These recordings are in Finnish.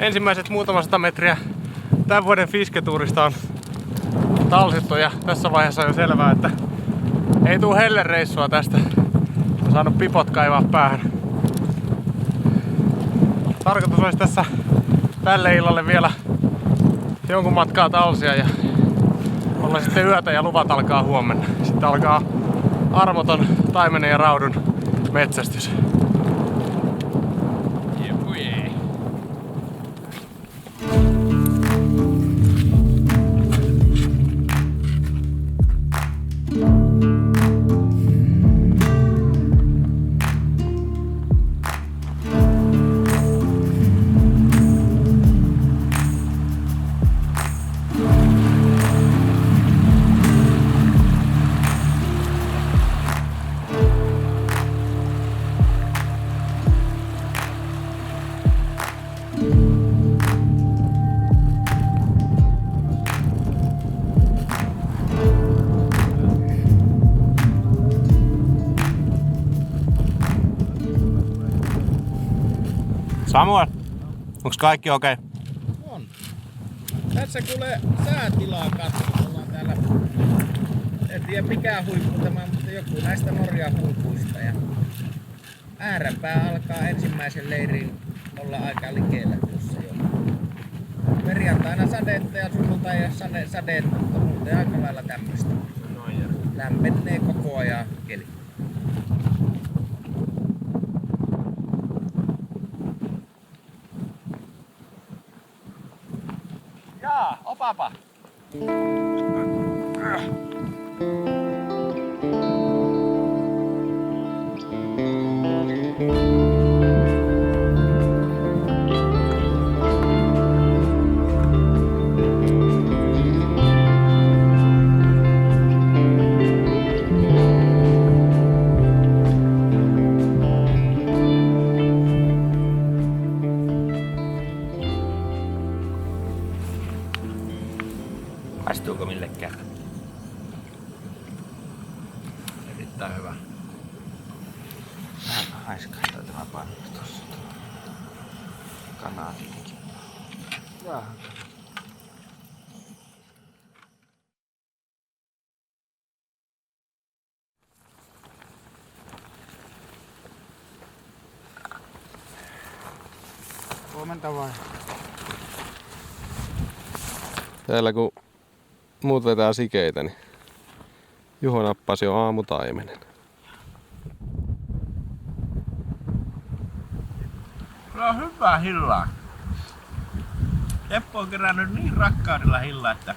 ensimmäiset muutama 100 metriä tämän vuoden fisketuurista on talsittu ja tässä vaiheessa on jo selvää, että ei tuu hellereissua tästä. Olen saanut pipot kaivaa päähän. Tarkoitus olisi tässä tälle illalle vielä jonkun matkaa talsia ja olla sitten yötä ja luvat alkaa huomenna. Sitten alkaa armoton taimenen ja raudun metsästys. Samuel, onks kaikki okei? On. Tässä kuulee säätilaa katsotaan. Ollaan täällä, en tiedä mikä huippu tämä, mutta joku näistä Norjan huipuista. Ja ääränpää alkaa ensimmäisen leirin olla aika likeellä tuossa jo. Perjantaina sadetta ja sunnuntai ja sadeet, mutta muuten aika lailla tämmöistä. Lämpenee koko ajan keli. Jaa, opapa! Maistuuko millekään? Erittäin hyvä. Vähän haiskahtaa tämä pannu tossa. Kanaatinkin. Jaa. Huomenta vai? Täällä kun muut vetää sikeitä, niin Juho nappasi jo aamutaimenen. Se on hyvää hillaa. Teppo on kerännyt niin rakkaudella hillaa, että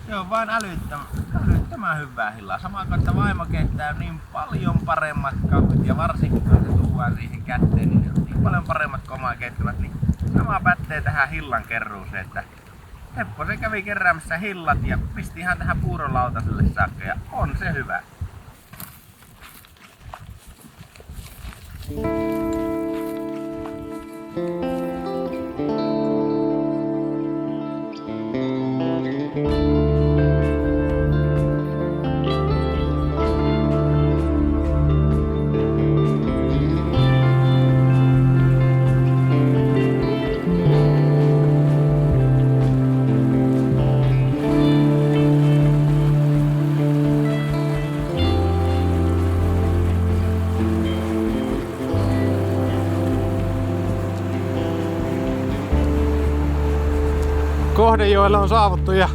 se on vain älyttömän hyvää hillaa. Samaan kuin että vaimo keittää niin paljon paremmat kahvit ja varsinkin kun se tuodaan siihen kätteen, niin on niin paljon paremmat kuin omaa keittävät. Niin sama pätee tähän hillan kerruuseen, että Teppo se kävi keräämässä hillat ja pisti ihan tähän puurolautaselle saakka ja on se hyvä. Kohdejoelle on saavuttu ja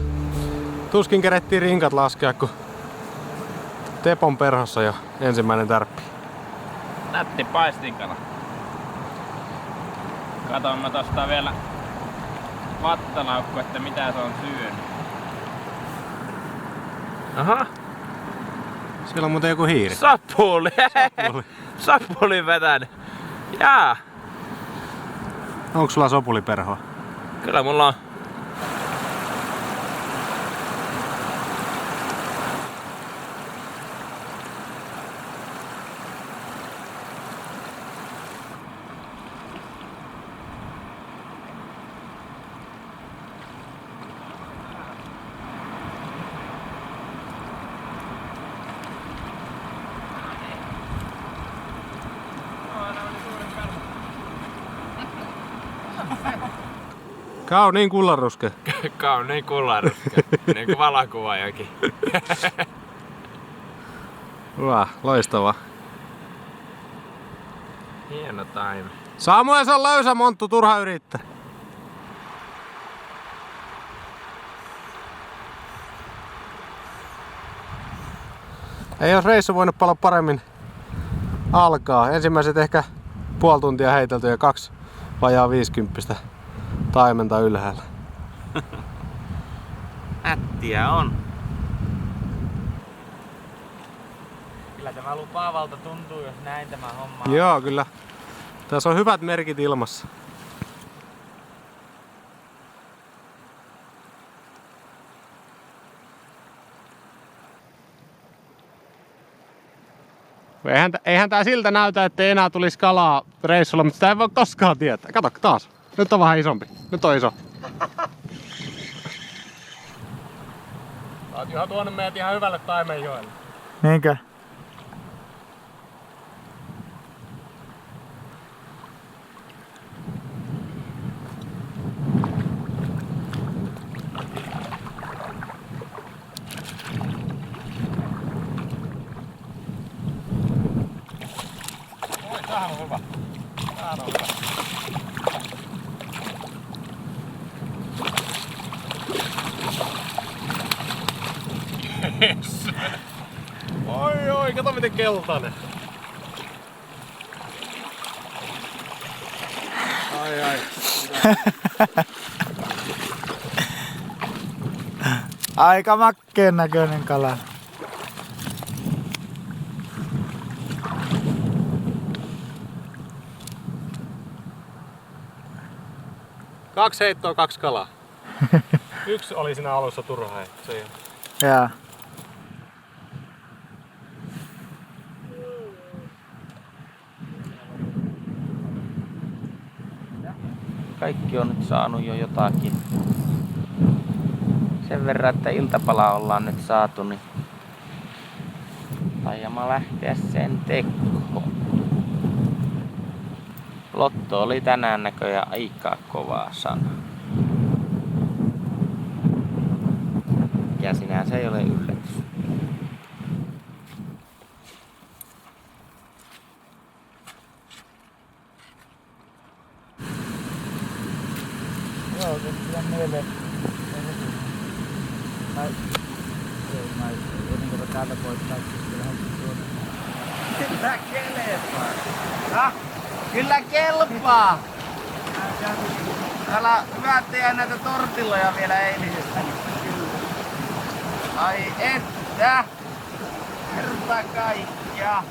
tuskin kerettiin rinkat laskea, kun Tepon perhossa jo ensimmäinen tärppi. Nätti paistinkala. Katon mä tosta vielä vattalaukku, että mitä se on syönyt. Aha. Siellä on muuten joku hiiri. Sapuli! Sapuli vetänyt. Jaa. Onko sulla sopuliperhoa? Kyllä mulla on. Kauniin kullanruskea. Kauniin kullanruskea. Niin kuin valokuvaajakin. Hyvä, loistavaa. Hieno taimi. Samuel, se on löysä monttu, turha yrittää. Ei jos reissu voinut paljon paremmin alkaa. Ensimmäiset ehkä puoli tuntia heitelty ja 2 vajaa 50 taimenta ylhäällä. Ättiä on. Kyllä tämä lupaavalta tuntuu, jos näin tämä homma on. Joo, kyllä. Tässä on hyvät merkit ilmassa. Eihän tää siltä näytä, ettei enää tulisi kalaa reissulla, mutta sitä ei voi koskaan tietää. Kato taas. Nyt on vähän isompi. Nyt on iso. Oot Juha tuonut meidät ihan hyvälle Taimenjoelle. Niinkö? Oi, tämähän on hyvä. Tämähän on hyvä. Yes. Oi, kato miten keltainen. Ai. Aika makkeen näköinen kala. Kaksi heittoa, 2 kalaa. Yksi oli siinä alussa turha heitto. Jaa. Kaikki on nyt saanut jo jotakin. Sen verran, että iltapala ollaan nyt saatu, niin taidamme lähteä sen tekoon. Lotto oli tänään näköjään aika kovaa sana. Ja sinänsä ei ole yllätys. Joo, se on mieleen. Täältä pois Kyllä kelpaa. Kyllä kelpaa. Täällä hyvät tehdä näitä tortilloja vielä eilisestä. Ai että. Kerta kaikkia.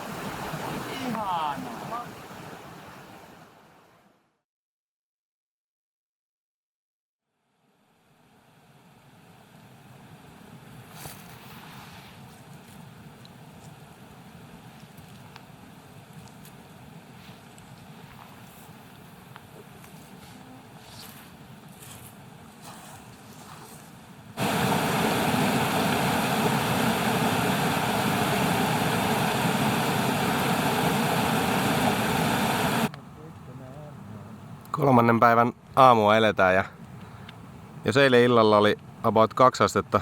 Ihanaa. Kolmannen päivän aamua eletään ja jos eilen illalla oli about 2 astetta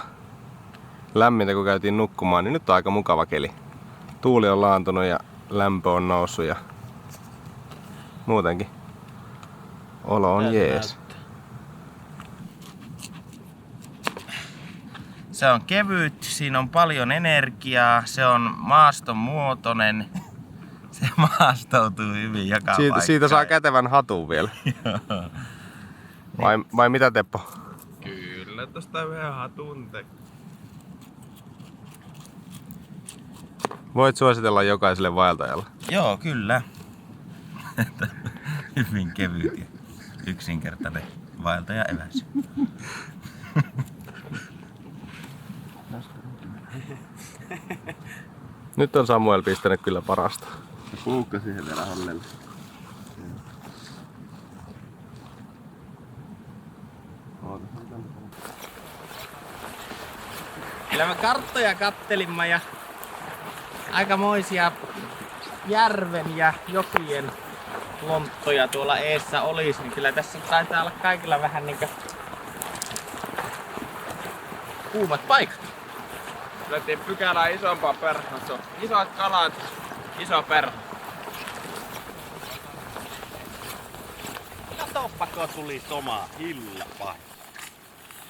lämmintä kun käytiin nukkumaan, niin nyt on aika mukava keli. Tuuli on laantunut ja lämpö on noussut ja muutenkin olo on jees. Se on kevyt, siinä on paljon energiaa, se on maaston muotoinen. Se maastoutuu hyvin joka paikkaan. Siitä saa kätevän hatun vielä. Vai mitä Teppo? Kyllä, tosta vähän hatun Voit suositella jokaiselle vaeltajalle. Joo, kyllä. Hyvin kevyt ja yksinkertainen vaeltaja eväs. Nyt on Samuel pistänyt kyllä parasta. Puukka siihen vielä hallelle. Kyllä me karttoja kattelimme ja aikamoisia järven ja jokien lonttoja tuolla eessä olisi, niin kyllä tässä taitaa olla kaikilla vähän niinkö kuumat paikat. Löytiin pykälää isompaa perhoa. Se on isot kalat, iso perho. Katoppa, kun tuli Toma hillapa.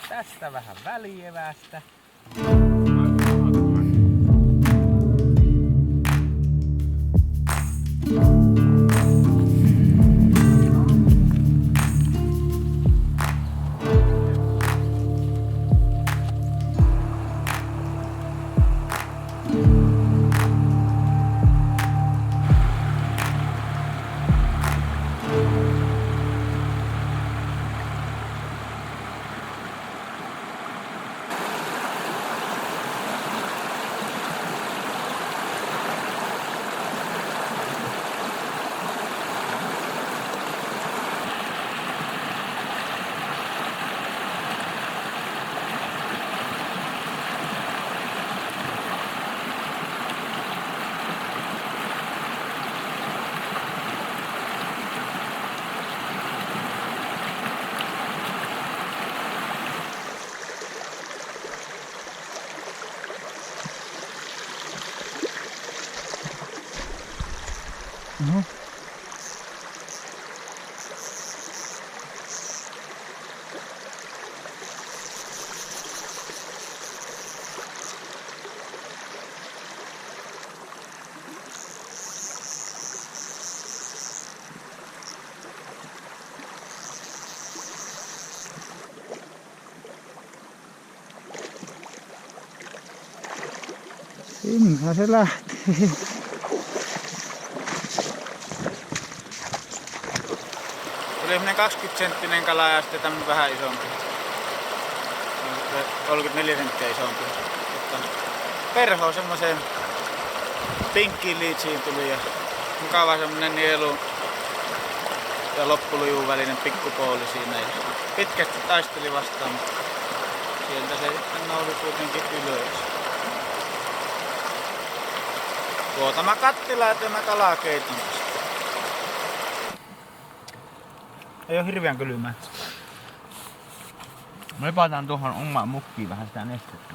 Tästä vähän välievästä. Sinne se lähti. Tuli semmonen 20-senttinen kala ja sitten tämmönen vähän isompi. 34 senttiä isompi. Perho semmoiseen pinkkiin liitsiin tuli ja mukava semmonen nielu ja loppulujuun välinen pikkupooli siinä. Ja pitkästi taisteli vastaan, mutta sieltä se sitten nousi kuitenkin ylös. Mä kattilaa ja mä kalakeitin. Ei oo hirveän kylmää. Me lypätään tuohon omaan mukkiin vähän sitä nestettä.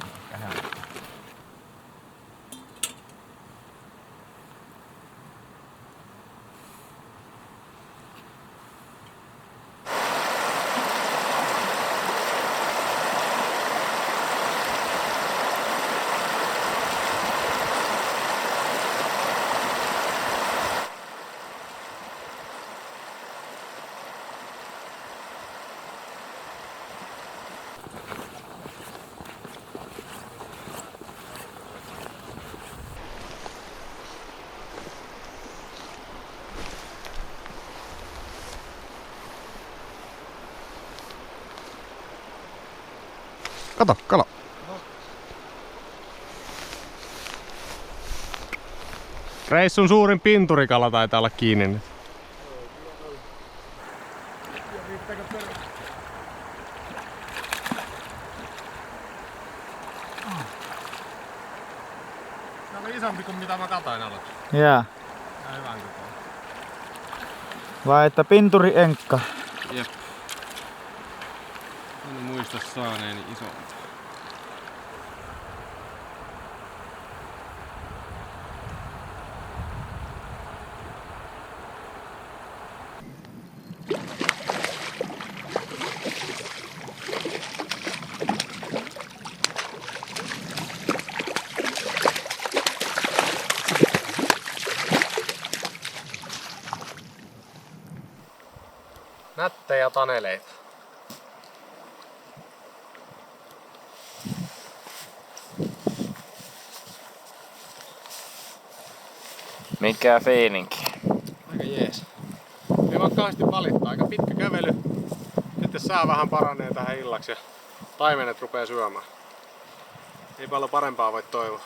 Kato, kala. Reissun suurin pinturikala taitaa olla kiinni nyt. Se oli isompi kuin mitä mä katoin aluksi. Jaa. Hyvän kokoinen. Vai että pinturi enkka? Jep. En muista saaneeni isompi. Nättejä taneleita. Mikä fiilinki? Aika jees. Ei voi kauheasti valittaa, aika pitkä kävely. Sitten sää vähän paranee tähän illaksi ja taimenet rupee syömään. Ei paljon parempaa voi toivoa.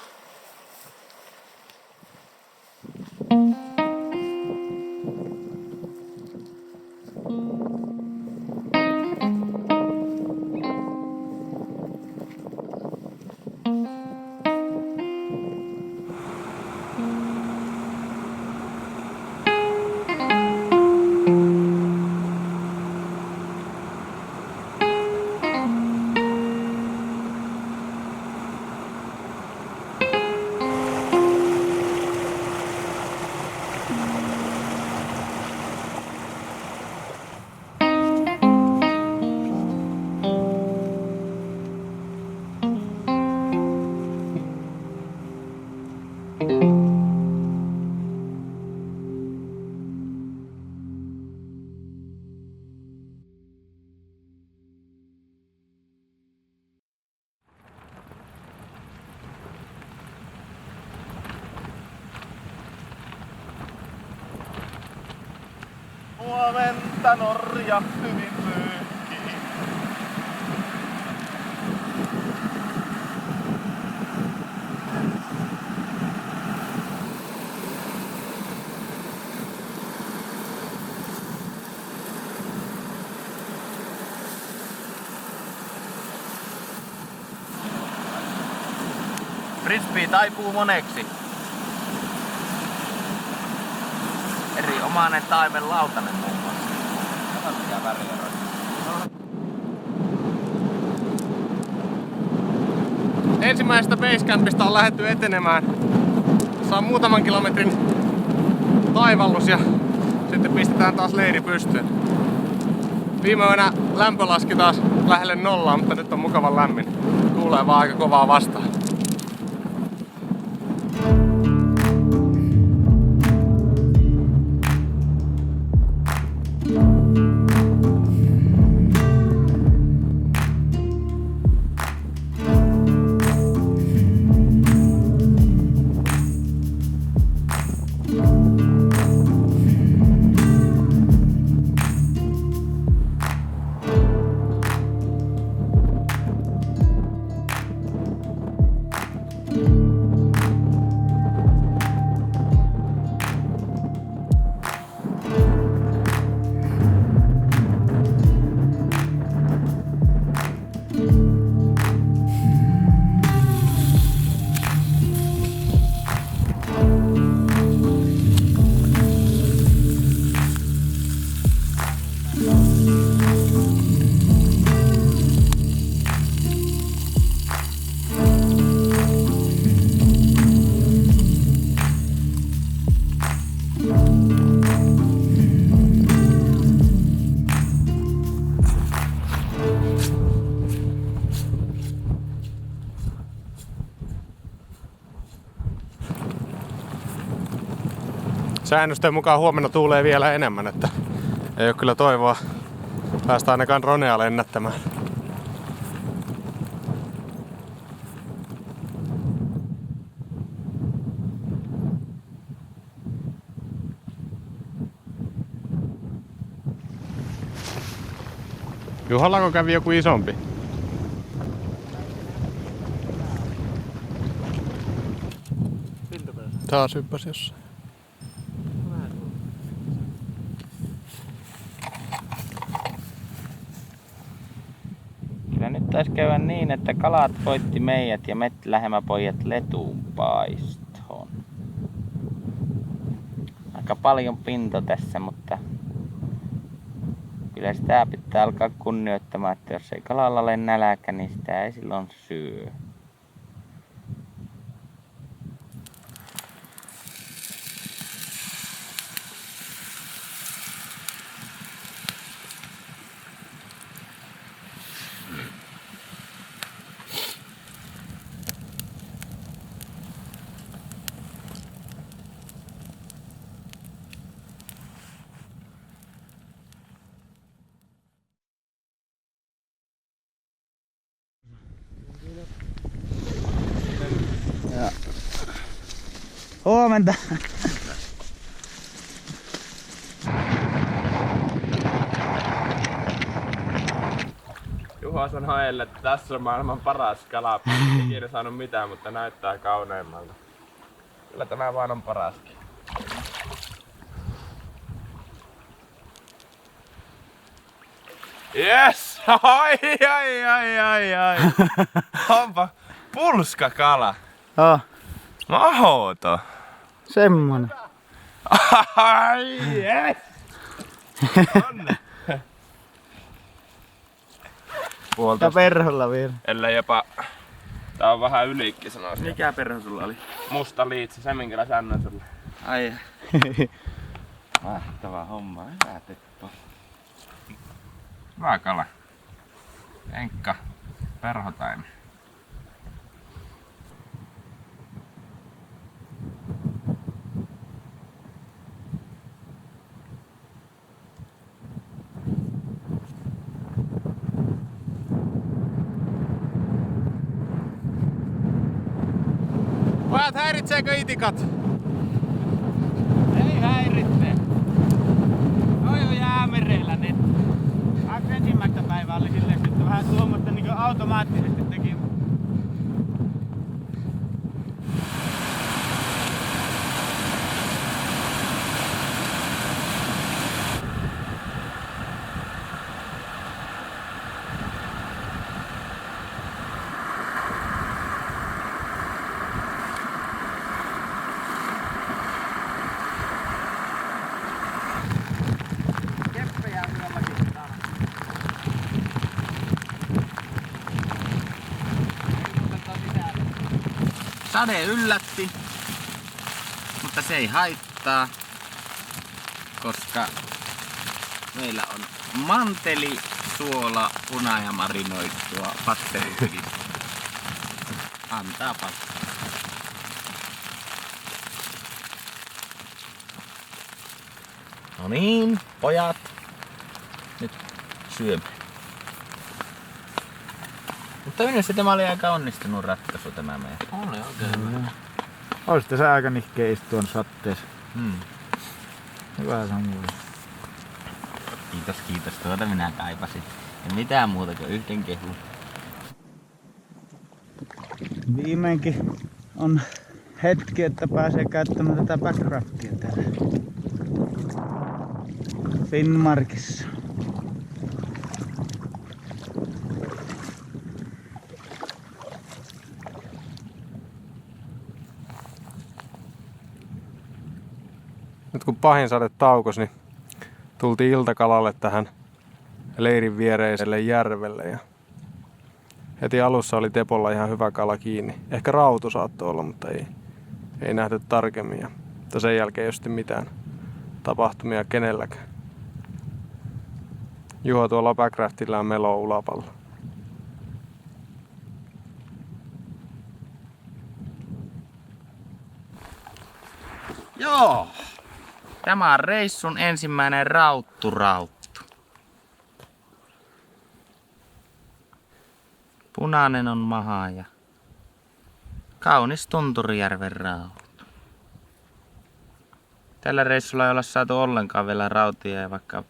Huomenta Norja hyvin pyyhkii. Frisbee taipuu moneksi. Erinomainen taimen lautanen muun muassa. Kato mikä väriero. Ensimmäisestä basecampista on lähdetty etenemään. Saa muutaman kilometrin taivallus ja sitten pistetään taas leiri pystyyn. Viime yönä lämpö laski taas lähelle nollaa, mutta nyt on mukavan lämmin. Tuulee vaan aika kovaa vastaan. Säännösten mukaan huomenna tuulee vielä enemmän, että ei ole kyllä toivoa päästä ainakaan dronea lennättämään. Juhallako kävi joku isompi? Taas hyppäsi jossain. Kyllä nyt taisi käydä niin, että kalat voitti meidät ja me lähemäpojat letuun paistoon. Aika paljon pinto tässä, mutta kyllä sitä pitää alkaa kunnioittamaan, että jos ei kalalla ole nälkä, niin sitä ei silloin syö. Huomenta. Juha sanoi heille, että tässä on maailman paras kala. Ei ikinä saanut mitään, mutta näyttää kauneimmalta. Kyllä tämä vaan on paraskin. Yes! Ai. Onpa pulskakala. Oh, Mahoto. semmonen. Ai yes! Onne. Ja perholla vielä. Ellei jopa... Tää on vähän yliikki sanoisin. Mikä perho sulla oli? Musta liitsi, se minkä säännön sulle. Ai. Mahtava homma. Hyvä Teppo. Hyvä kala. Enkka. Perhotaimi. Pojat, häiritseekö itikat? Ei häiritse. Toi on jää automaattisesti teki. Sade yllätti, mutta se ei haittaa, koska meillä on manteli, suola, puna ja marinoitua patterikiviä. Antaa paskaa. No niin, pojat. Nyt syömme. Mutta minusta tämä oli aika onnistunut ratkaisu tämä meidän. Oli oikein hyvä. Olisi tässä aika nihkeä istua satteessa. Hyvä Samuel. Kiitos, kiitos. Tuota minä kaipasin. Ja mitään muuta kuin yhden kehun. Viimeinkin on hetki, että pääsee käyttämään tätä backraftia täällä Finnmarkissa. Nyt kun pahin sade taukos, niin tultiin iltakalalle tähän leirin viereiselle järvelle. Ja heti alussa oli tepolla ihan hyvä kala kiinni. Ehkä rautu saattoi olla, mutta ei nähty tarkemmin. Mutta sen jälkeen ei ole sitten mitään tapahtumia kenelläkään. Juho tuolla backraftillään meloo ulapalla. Joo! Tämä on reissun ensimmäinen rauttu. Punainen on maha ja kaunis Tunturijärven rautu. Tällä reissulla ei olla saatu ollenkaan vielä rautia ja vaikka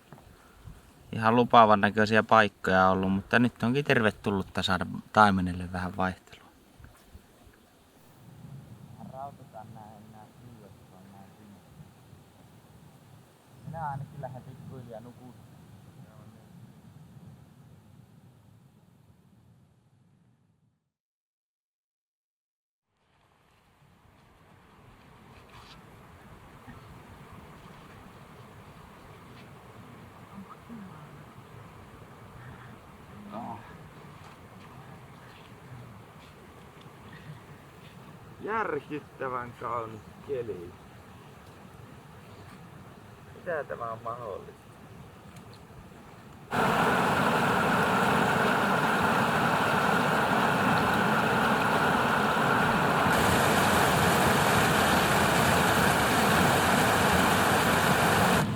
ihan lupaavan näköisiä paikkoja ollut, mutta nyt onkin tervetullutta saada taimenelle vähän vaihtelua. Minä ainakin lähden pikkuhiljaa nukumaan. Järkyttävän kaunis keli. Mitä tämä on mahdollista?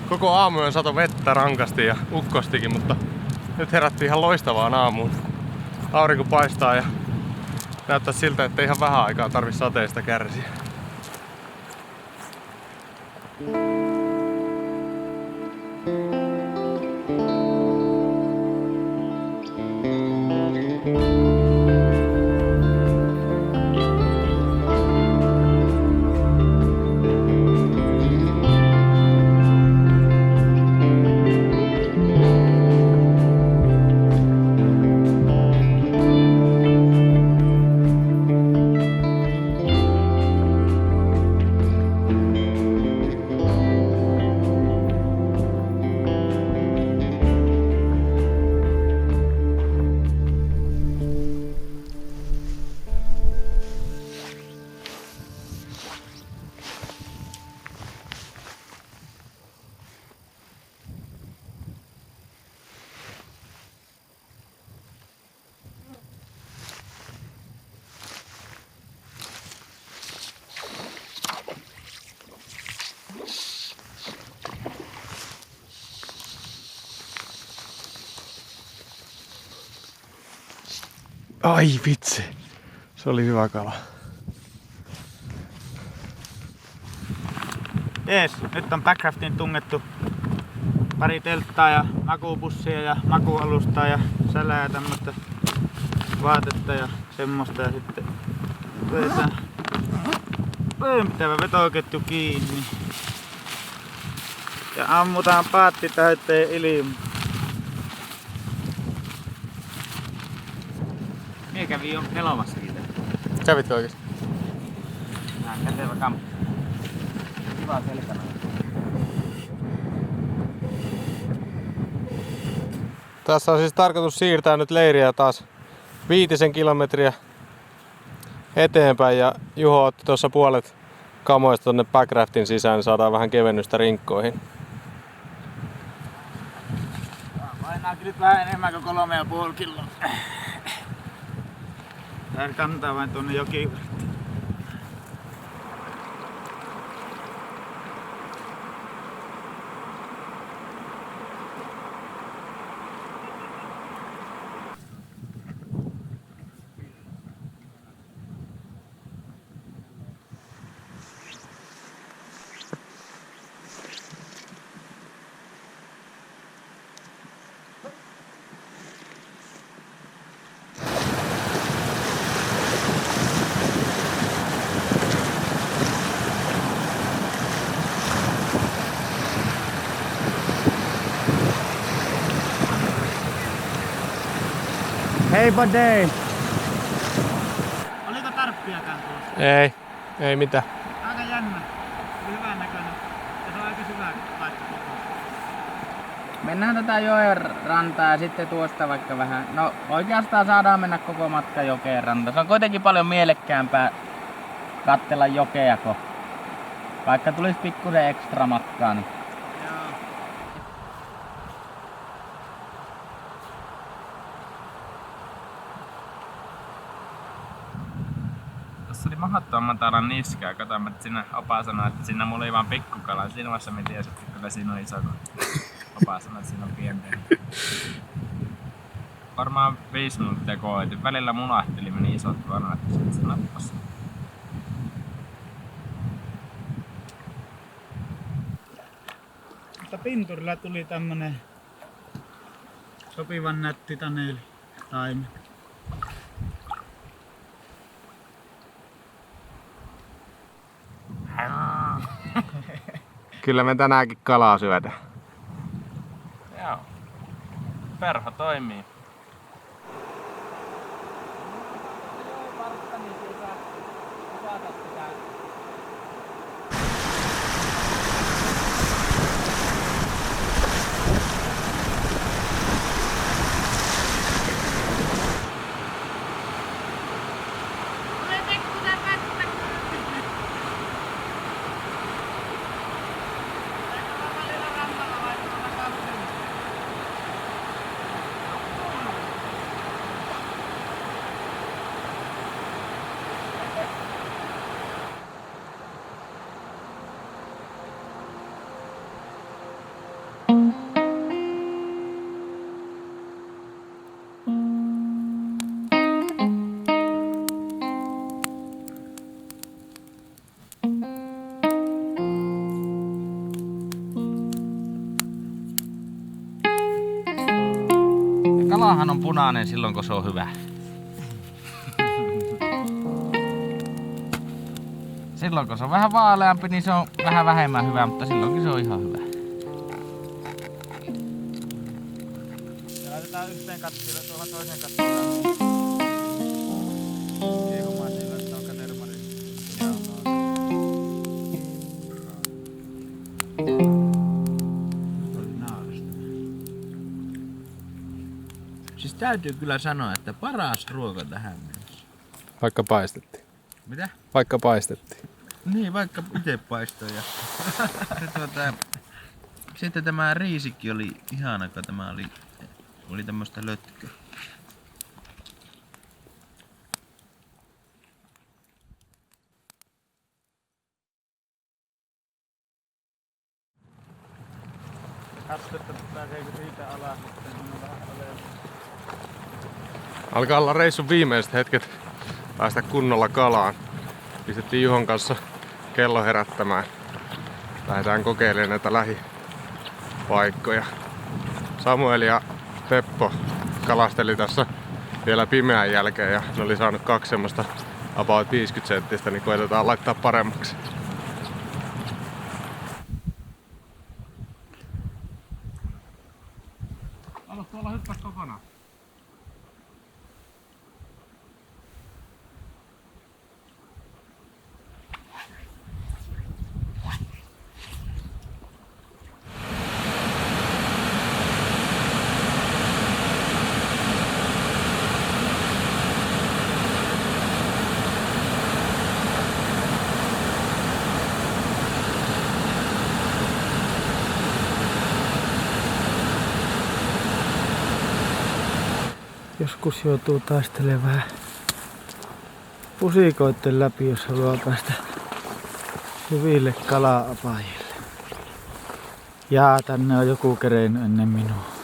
Koko aamuyön sato vettä rankasti ja ukkostikin, mutta nyt herättiin ihan loistavaan aamuun. Aurinko paistaa ja näyttää siltä, että ihan vähän aikaa tarvitse sateesta kärsiä. Ai vitsi, se oli hyvä kala. Jees, nyt on backraftiin tungettu pari telttaa ja makuupussia ja makuualustaa ja sälää ja tämmöstä vaatetta ja semmoista ja sitten vedetään vedenpitävä vetoketju kiinni. Ja ammutaan paatti täyteen ilma. Mie kävin jo elomassakin täällä. Kävitkö oikeesti? Nää kätevä kamppi. Hyvä selkänä. Tässä on siis tarkoitus siirtää nyt leiriä taas 5 kilometriä eteenpäin ja Juho otti tuossa puolet kamoista tonne backraftin sisään, niin saadaan vähän kevennystä rinkkoihin. Painaakin nyt vähän enemmän kuin 3,5 kiloa. Tää kantaa vain tuonne jokiin. Hei buddy! Oliko tarppiakaan tuossa? Ei mitään. Aika jännä. Oli hyvän näköinen. Ja se on aika syvä paikka. Mennään tätä joen rantaa ja sitten tuosta vaikka vähän. No oikeastaan saadaan mennä koko matka jokeen rantaan. Se on kuitenkin paljon mielekkäämpää katsella jokeako. Vaikka tulisi pikkusen ekstra matkaa. Niin. Tässä oli mahdottoman matala niskaa. Katoin, että siinä opa sanoi, että siinä mulla oli vaan pikkukala. Siinä vaiheessa mä tiesin, että kyllä siinä on iso. Opa sanoi, että siinä on pientä. Varmaan 5 minuuttia koitin. Välillä munahteli, meni isot vanhat ja sitten se nappasi. Mutta pinturilla tuli tämmönen sopivan nätti taneli taimi. Kyllä me tänäänkin kalaa syödään. Joo. Perho toimii. Kalahan on punainen silloin, kun se on hyvä. Silloin, kun se on vähän vaaleampi, niin se on vähän vähemmän hyvä, mutta silloinkin se on ihan hyvä. Ja laitetaan yhteen kattilaan tuohon toiseen kattilaan. Kiehumaan sillä, että on katermari. Siis täytyy kyllä sanoa, että paras ruoka tähän mennessä. Vaikka paistettiin. Mitä? Vaikka paistettiin. Niin, vaikka itse paistoi. Ja sitten tämä riisikki oli ihana, kun tämä oli tämmöstä lötköä. Katsotaan, että pääseekö siitä alas, sitten on vähän oleellista. Alkaa olla reissun viimeiset hetket päästä kunnolla kalaan. Pistettiin Juhon kanssa kello herättämään. Lähdetään kokeilemaan näitä lähipaikkoja. Samuel ja Teppo kalasteli tässä vielä pimeän jälkeen ja ne oli saanut 2 semmoista about 50 senttistä, niin koitetaan laittaa paremmaksi. Aloit tuolla hyppäs kokonaan. Joskus joutuu taistelemaan vähän pusikoitten läpi, jos haluaa päästä hyville kala-apajille. Jaa, tänne on joku kerennyt ennen minua.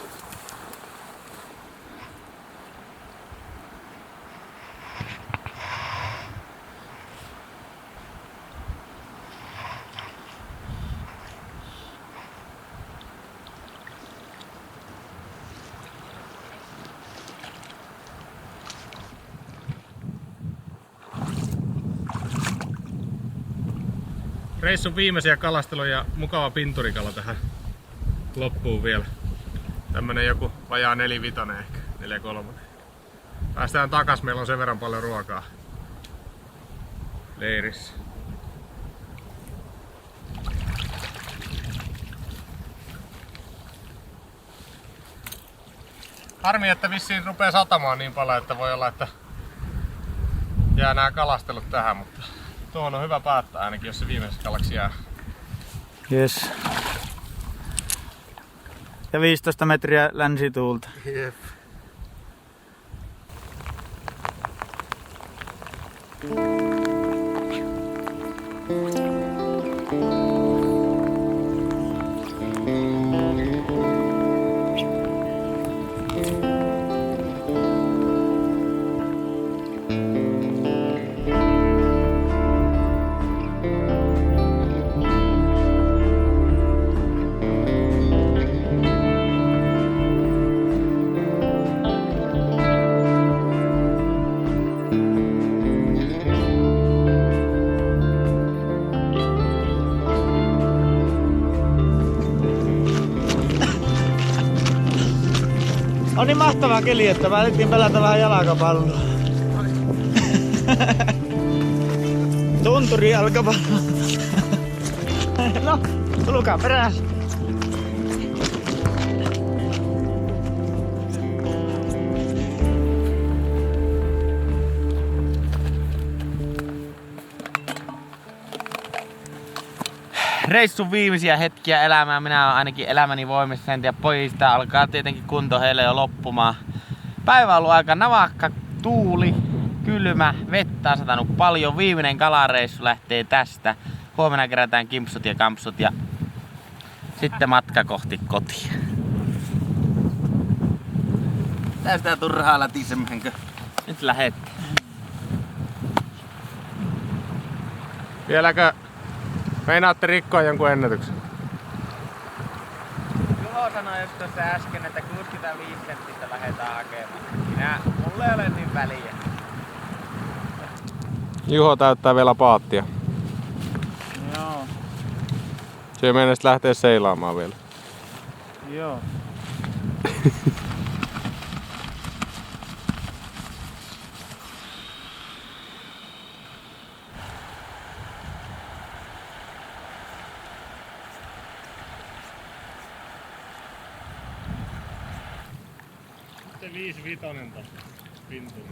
Reissun viimeisiä kalasteluja, mukava pinturikala tähän loppuun vielä. Tämmönen joku vajaa 4-5 ehkä, 4-3. Päästään takas, meillä on sen verran paljon ruokaa leirissä. Harmi, että vissiin rupee satamaan niin paljon, että voi olla, että jää nämä kalastelut tähän, mutta tuohon on hyvä päättää ainakin, jos se viimeisessä kalaksi jää. Yes. Ja 15 metriä länsituulta. Jep. On niin mahtava keli, että mä alettiin pelata vähän jalkapalloa. Tunturi jalkapallo. No, tulkaa perässä. Reissun viimeisiä hetkiä elämää. Minä olen ainakin elämäni voimissa. En tiedä, pojista alkaa tietenkin kunto heille jo loppumaan. Päivä on ollut aika navakka, tuuli, kylmä, vettä on satanut paljon. Viimeinen kalareissu lähtee tästä. Huomenna kerätään kimpsut ja kampsut ja sitten matka kohti kotia. Tästä turhaa lätisemänkö? Nyt lähetään. Vieläkö meinaatte rikkoa jonkun ennätyksen? Juho sanoi just tuossa äsken, että 65 senttistä lähdetään hakemaan. Mulle ei ole niin väliä. Juho täyttää vielä paattia. Joo, Se ei meinaa lähteä seilaamaan vielä. joo. Se 5-5 tossa pinturi.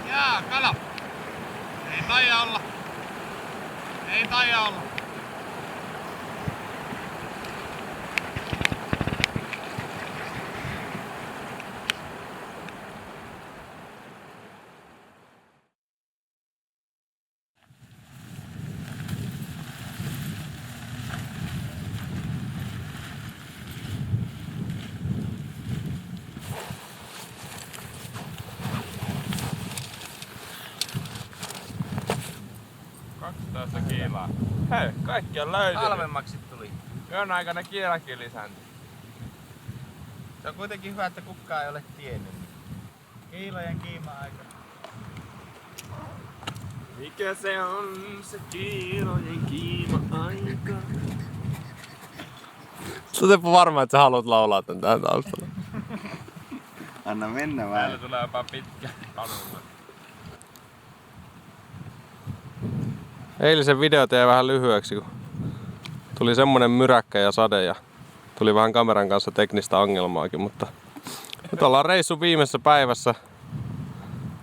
Jaa, kala! Ei taida olla. Ei taida olla. bailaa. Hei, kaikki on löytynyt. Halvemmaksi tuli. Yön aikana kielakin lisääntyi. Se on kuitenkin hyvä, että kukaan ei ole tiennyt. Kiilojen kiima-aika. Mikä se on se kiilojen kiima-aika? Sä varma, että sä haluat laulaa tän tähän taustalla. Anna mennä Täällä tulee jopa pitkä panulla. Eilisen videot jäi vähän lyhyeksi, kun tuli semmonen myräkkä ja sade ja tuli vähän kameran kanssa teknistä ongelmaakin, mutta nyt ollaan reissun viimeisessä päivässä.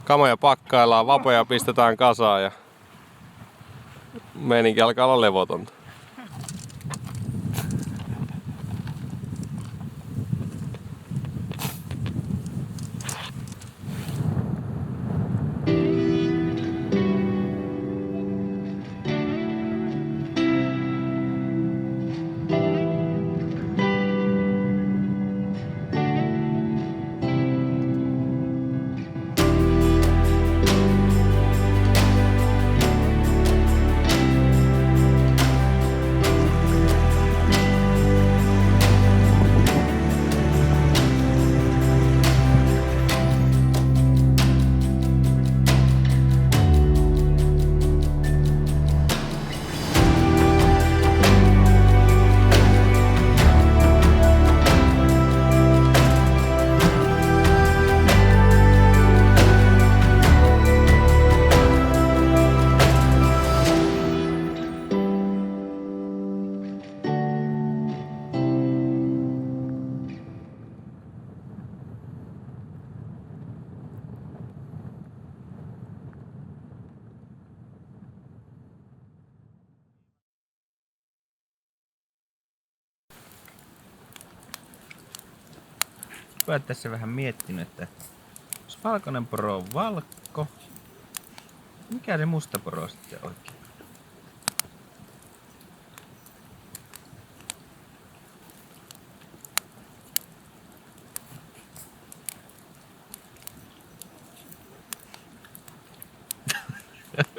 Kamoja pakkaillaan, vapoja pistetään kasaan ja meininki alkaa olla levotonta. Mä oon tässä vähän miettinyt, että jos valkoinen poro on valkko, mikä se musta poro sitten oikein?